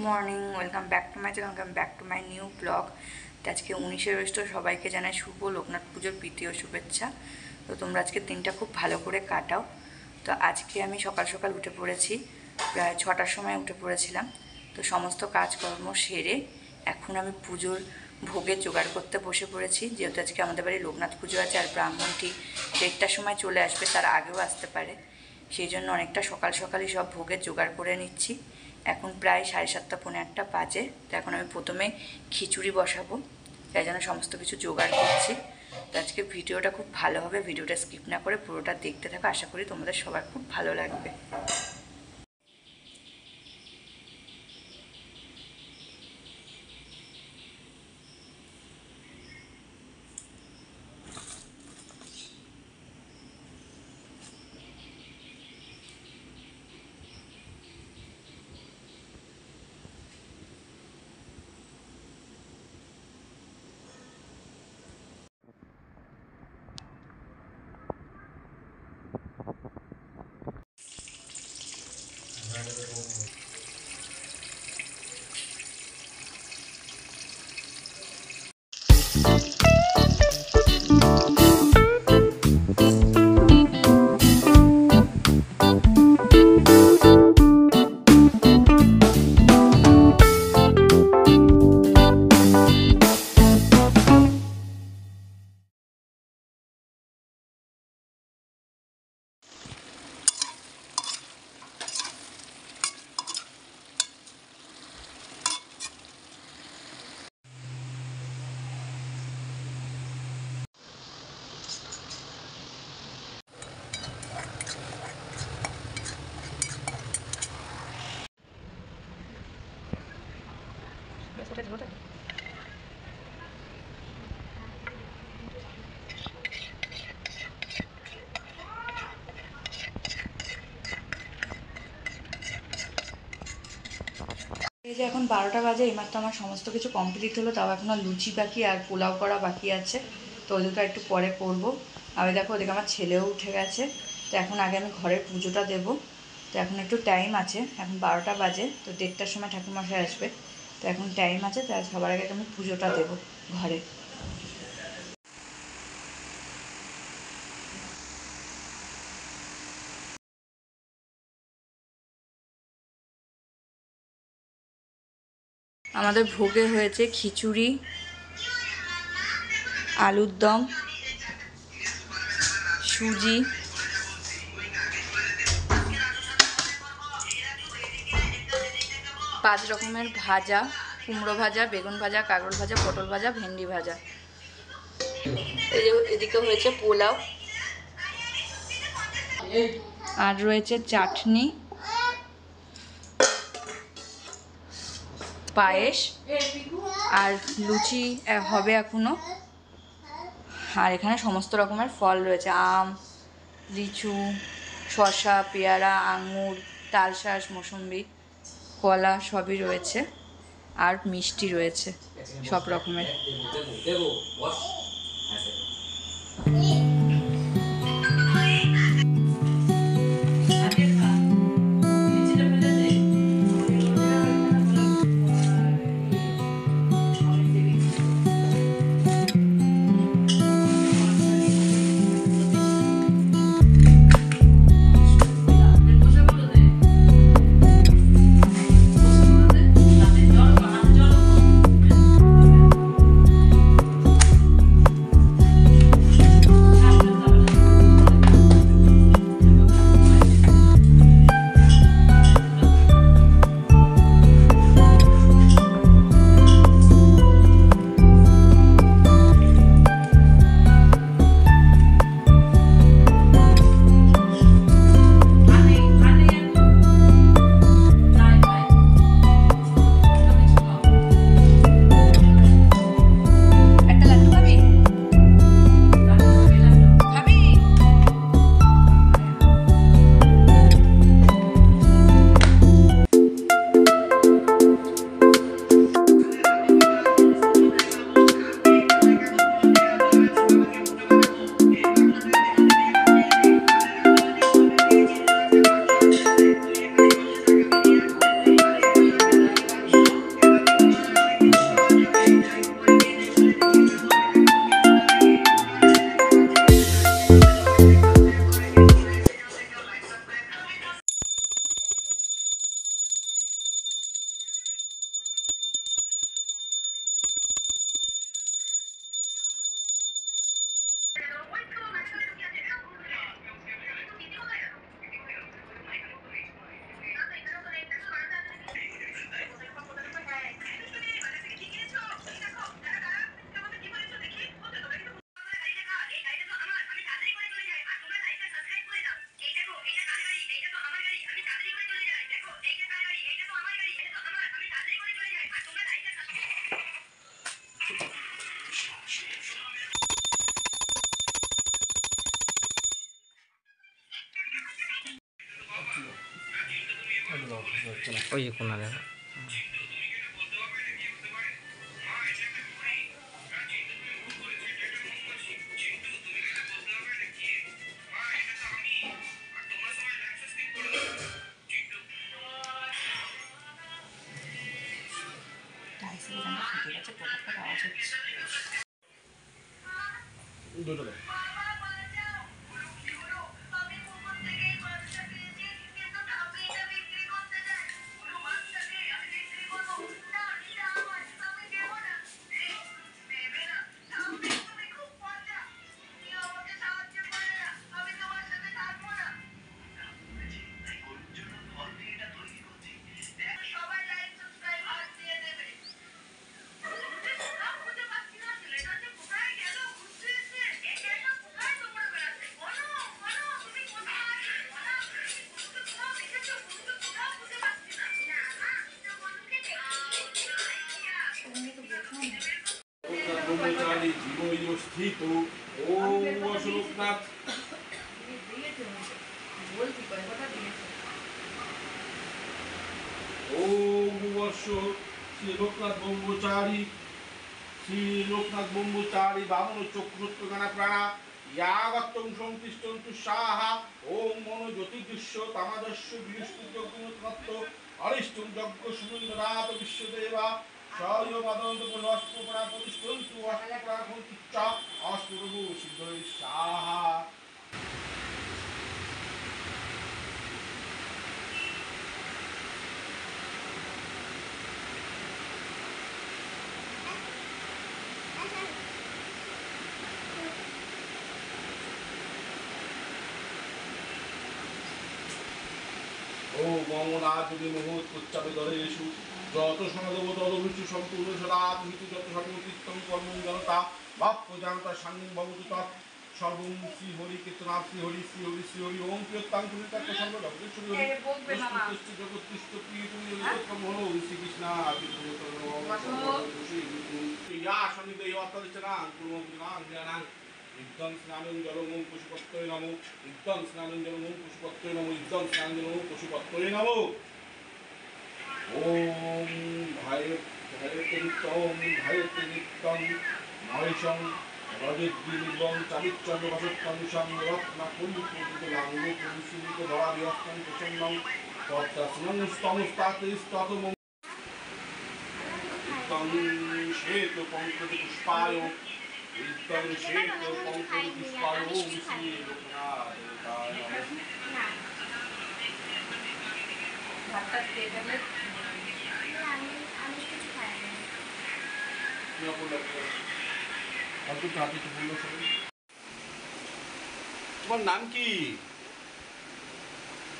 Morning, welcome back to my channel, welcome back to my new blog. তো আজকে 19শে জ্যৈষ্ঠ, সবাইকে জানাই শুভ লোকনাথ পুজোর প্রীতি ও শুভেচ্ছা। তো তোমরা আজকে দিনটা খুব ভালো করে কাটাও। তো আজকে আমি সকাল সকাল উঠে পড়েছি, প্রায় 6টার সময় উঠে পড়েছিলাম। তো সমস্ত কাজকর্ম সেরে এখন আমি পুজোর ভোগের জোগাড় করতে বসে পড়েছি, যেহেতু আজকে আমাদের বাড়ি লোকনাথ পুজো আছে আর ব্রাহ্মণ ঠিক 1টার সময় চলে আসবে, তার আগেও আসতে পারে। সেই জন্য অনেকটা সকাল সকালই সব ভোগের জোগাড় করে নিচ্ছি। এখন প্রায় 7:30 পৌনে 8টা বাজে। তো এখন আমি প্রথমে খিচুড়ি বসাবো, তাই জন্য সমস্ত কিছু জোগাড় করছি। তো আজকে ভিডিওটা খুব ভালো হবে, ভিডিওটা স্কিপ না করে পুরোটা দেখতে থাকো, আশা করি তোমাদের সবার খুব ভালো লাগবে। এই যে এখন 12টা বাজে, এইমাত্র আমার সমস্ত কিছু কমপ্লিট হলো। তাও এখনও লুচি বাকি আর পোলাও করা বাকি আছে, তো ওই দুটো একটু পরে করবো। আর দেখো ওদিকে আমার ছেলেও উঠে গেছে। তো এখন আগে আমি ঘরের পুজোটা দেবো। তো এখন একটু টাইম আছে, এখন 12টা বাজে, তো 1:30টার সময় ঠাকুরমশাই আসবে। তো এখন টাইম আছে, তাই সবার আগে আমি পুজোটা দেবো ঘরে। আমাদের ভোগে হয়েছে খিচুড়ি, আলুর দম, সুজি, 5 রকমের ভাজা, কুমড়ো ভাজা, বেগুন ভাজা, কাঁকরোল ভাজা, পটল ভাজা, ভেন্ডি ভাজা। এদিকে হয়েছে পোলাও, আর রয়েছে চাটনি, পায়েস, আর লুচি হবে এখনো। আর এখানে সমস্ত রকমের ফল রয়েছে, আম, লিচু, শসা, পেয়ারা, আঙুর, তালশাঁস, মৌসুম্বি, কলা সবই রয়েছে। আর মিষ্টি রয়েছে সব রকমের। ওই যে কোনা দেখো। ব্রহ্মচারী জীবৈর স্থিত ওম অশোকনাথ ওম বর্ষ শ্রী লোকনাথ ব্রহ্মচারী শ্রী লোকনাথ ব্রহ্মচারী বামন চক্রগানা প্রাণা ইয়াগত্যং সংতিষ্ঠন্তু সাহা ওম মনো জ্যোতির্দৃশ্য তামাদস্য বৃহস্পতি যজ্ঞ অরিষ্টং যজ্ঞ সুমন্দরাত বিশ্বদেবা সয়বাদন্ত পুনঃস্পরা প্রতিষ্ঠন্তু অষ্টপ্রাকন্তিচ্চা অষ্টপ্রভু সিদ্ধৈ সাহা। ও মমনাথি মুহূর্ত উচ্চাপে ধরেষু যত সনদেব তদভিষু সম্পূর্ণ সদাভিতু যত সর্বতীর্থম কর্মং জনতা বাপ্য জানতা সাঙ্গিং ভবতু তৎ সর্বং শ্রী হরি কীর্তনাথ শ্রী হরি শ্রী হরি শ্রী হরি ওম প্রিয়তাং তুমি তাকে সর্ব জগতেশ্বরী হরি কৃষ্ণ জগৎকৃষ্ণ প্রিয় তুমি উত্তম হলো শ্রীকৃষ্ণ আদি ইয়া সনিদে অতরিচনা কুর্মং জ্ঞানাং ইদ্যং স্নানং জলং পশুপত্তয়ে নমো ইদ্যং স্নানং জলং পশুপত্তয়ে নমো ইদ্যং স্নানং জলং পশুপত্তয়ে নমো ওম ভায়তে নিত্যং মহেশং রজদ্বিনির্বং চারিচ্চন্দ্র বসত্তংশং রত্না কুলিকুলিতলাঙ্গ পুরুষিত ধরাবিহস্তং প্রসন্নং তত্রাস্নং স্তমস্তাতিস্ততম ইদ্যং শ্বেত পঙ্কজ পুষ্পায় ইদ্যং শ্বেত পঙ্কজ পুষ্পায় ওম শ্রী লোকনাথায় নমঃ। তোমার নাম কি?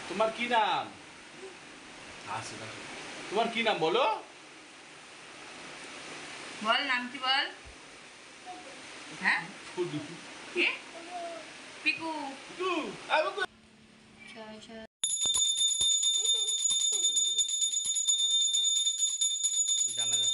তোমার কি নাম? তোমার কি নাম বলো? বল নাম কি বল? হ্যাঁ কি? পিকু। জানা যাবে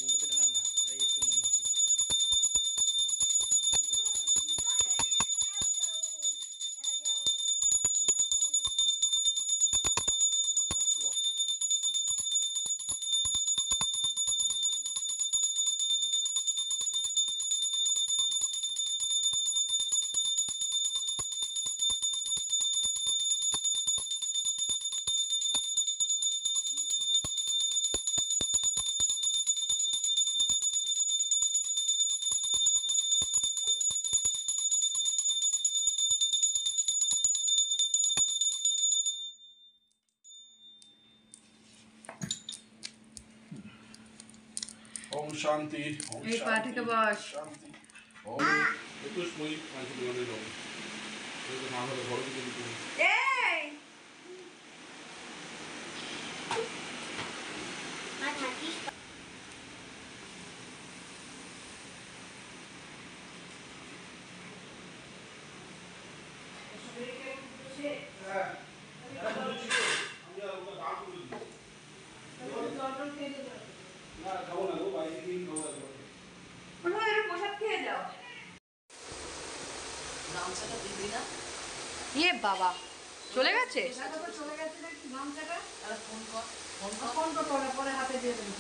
মোমবাতিটা নাও না, আরে একটু মোমবাতি। ওম শান্তি ওম এই পা থেকে বস। শান্তি ওম চতুষ্ময়ী পঞ্চমী নম এই না হলে ঘরে দিতে এই প্রসাদ খেয়ে যাও। ইয়ে বাবা চলে গেছে। চলে গেছে নাকি গামছাটা? ফোন কর পরে হাতে দিয়ে দেবে।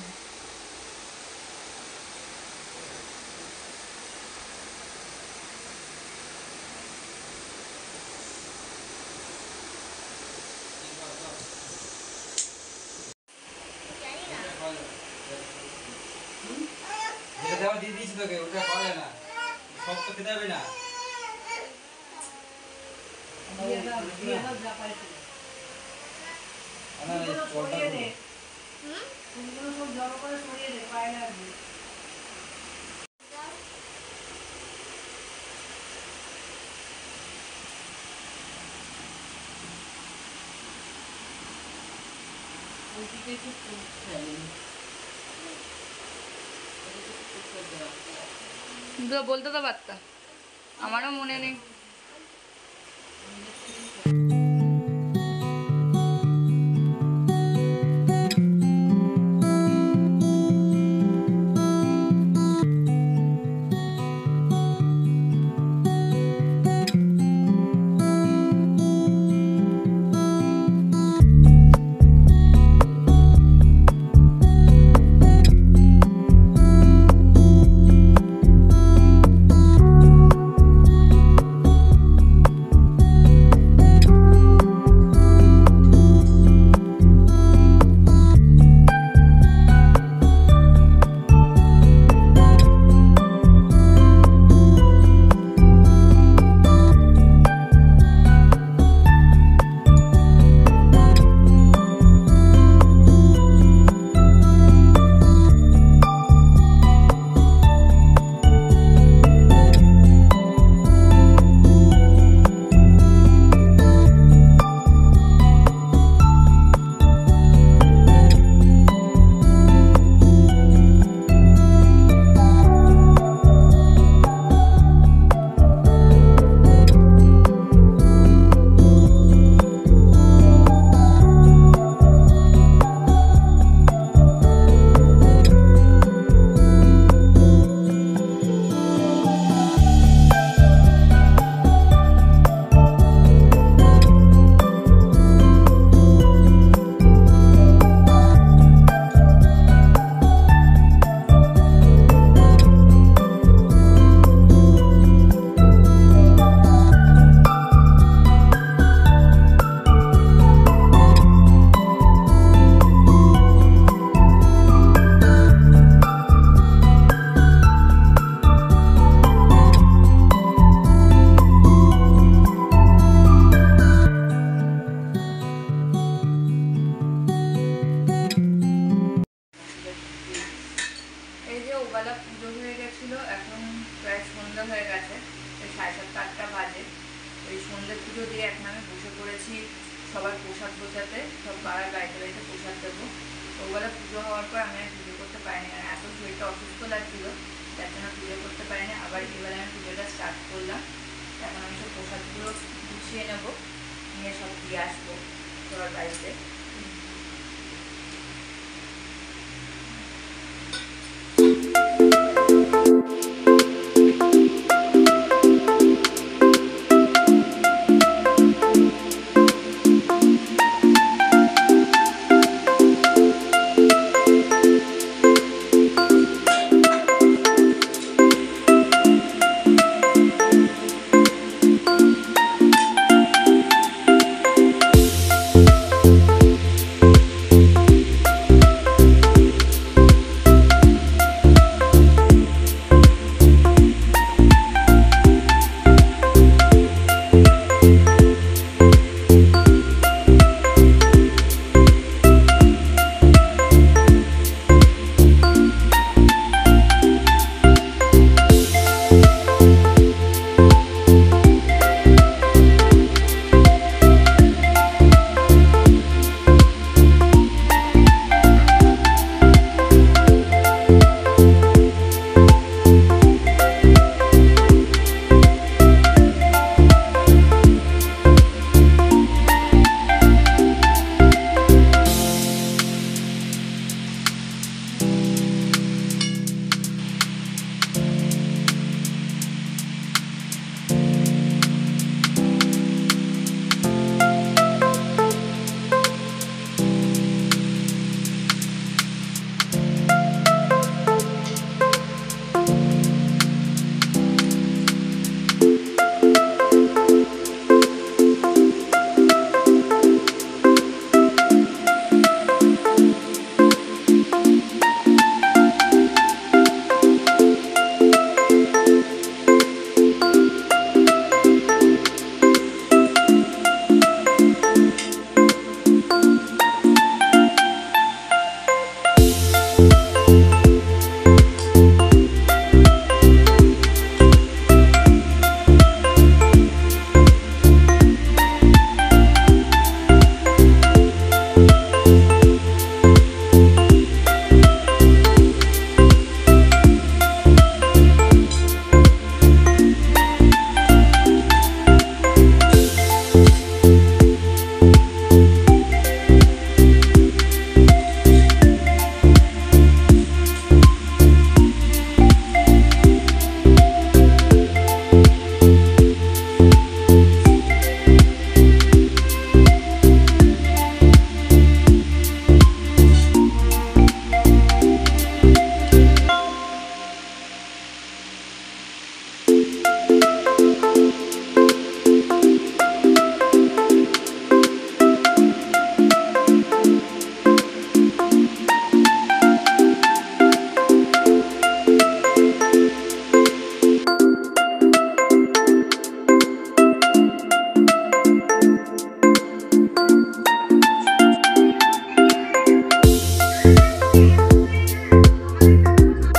যেটা দেওয়া দিয়ে দিয়েছি তোকে, ওটা পাওয়া যায় না, সব তো খেতে হবে না। দিয়ে দাও যা পাইছো। না, এই জলটা সরিয়ে দে। দেবো। ফুলগুলো সব জড়ো করে সরিয়ে দে, পায়ে লাগবে। ওইদিকে একটু ফুল ফেলেন। বলতে তো পারতা, আমারও মনে নেই। ওবেলা পুজো হয়ে গেছিলো, এখন প্রায় সন্ধ্যা হয়ে গেছে, এই 7:30-8টা বাজে। ওই সন্ধ্যে পুজো দিয়ে এখন আমি বসে পড়েছি সবার প্রসাদ বোঝাতে, সব পাড়ার বাড়িতে বাড়িতে প্রসাদ দেবো। ওবেলা পুজো হওয়ার পর আমি আর পুজো করতে পারিনি, কারণ এত শরীরটা অসুস্থ লাগছিলো, যার জন্য পুজো করতে পারিনি। আবার এবেলা আমি পুজোটা স্টার্ট করলাম। এখন আমি সব প্রসাদগুলো গুছিয়ে নেবো, নিয়ে সব দিয়ে আসবো সবার বাড়িতে।